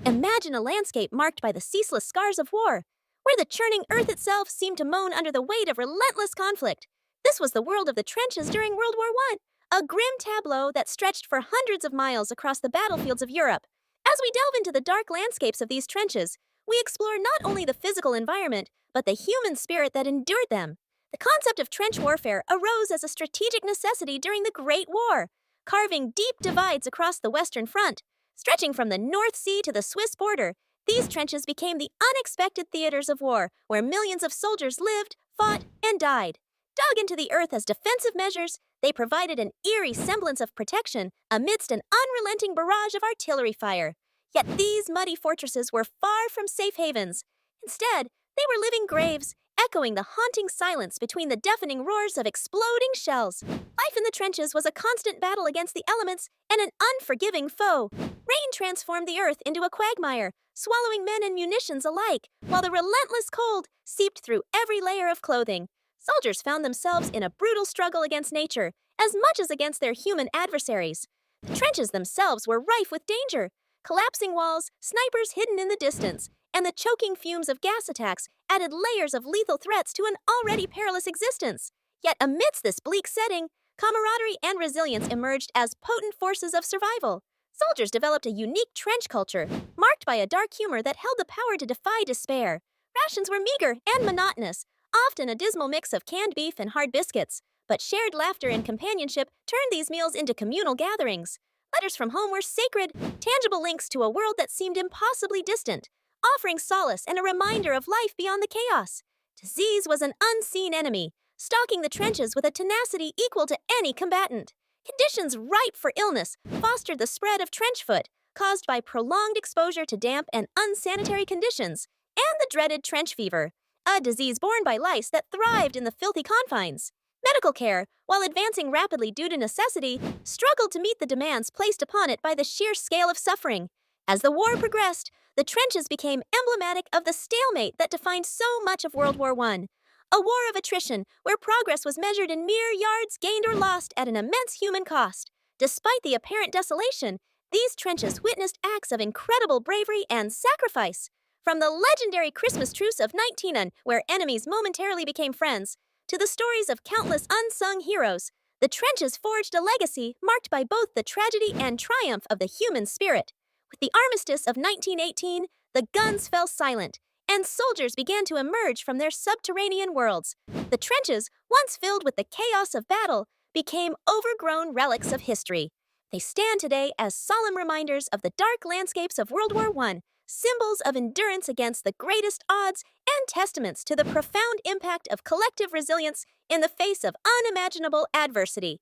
Imagine a landscape marked by the ceaseless scars of war, where the churning earth itself seemed to moan under the weight of relentless conflict. This was the world of the trenches during World War I, a grim tableau that stretched for hundreds of miles across the battlefields of Europe. As we delve into the dark landscapes of these trenches, we explore not only the physical environment, but the human spirit that endured them. The concept of trench warfare arose as a strategic necessity during the Great War, carving deep divides across the Western Front. Stretching from the North Sea to the Swiss border, these trenches became the unexpected theaters of war where millions of soldiers lived, fought, and died. Dug into the earth as defensive measures, they provided an eerie semblance of protection amidst an unrelenting barrage of artillery fire. Yet these muddy fortresses were far from safe havens. Instead, they were living graves, echoing the haunting silence between the deafening roars of exploding shells. Life in the trenches was a constant battle against the elements and an unforgiving foe. Rain transformed the earth into a quagmire, swallowing men and munitions alike, while the relentless cold seeped through every layer of clothing. Soldiers found themselves in a brutal struggle against nature, as much as against their human adversaries. The trenches themselves were rife with danger. Collapsing walls, snipers hidden in the distance, and the choking fumes of gas attacks added layers of lethal threats to an already perilous existence. Yet amidst this bleak setting, camaraderie and resilience emerged as potent forces of survival. Soldiers developed a unique trench culture, marked by a dark humor that held the power to defy despair. Rations were meager and monotonous, often a dismal mix of canned beef and hard biscuits, but shared laughter and companionship turned these meals into communal gatherings. Letters from home were sacred, tangible links to a world that seemed impossibly distant, offering solace and a reminder of life beyond the chaos. Disease was an unseen enemy, stalking the trenches with a tenacity equal to any combatant. Conditions ripe for illness fostered the spread of trench foot, caused by prolonged exposure to damp and unsanitary conditions, and the dreaded trench fever, a disease borne by lice that thrived in the filthy confines. Medical care, while advancing rapidly due to necessity, struggled to meet the demands placed upon it by the sheer scale of suffering. As the war progressed, the trenches became emblematic of the stalemate that defined so much of World War I. A war of attrition where progress was measured in mere yards gained or lost at an immense human cost. Despite the apparent desolation, these trenches witnessed acts of incredible bravery and sacrifice. From the legendary Christmas truce of 1910, where enemies momentarily became friends, to the stories of countless unsung heroes, the trenches forged a legacy marked by both the tragedy and triumph of the human spirit. With the armistice of 1918, the guns fell silent, and soldiers began to emerge from their subterranean worlds. The trenches, once filled with the chaos of battle, became overgrown relics of history. They stand today as solemn reminders of the dark landscapes of World War I, symbols of endurance against the greatest odds, and testaments to the profound impact of collective resilience in the face of unimaginable adversity.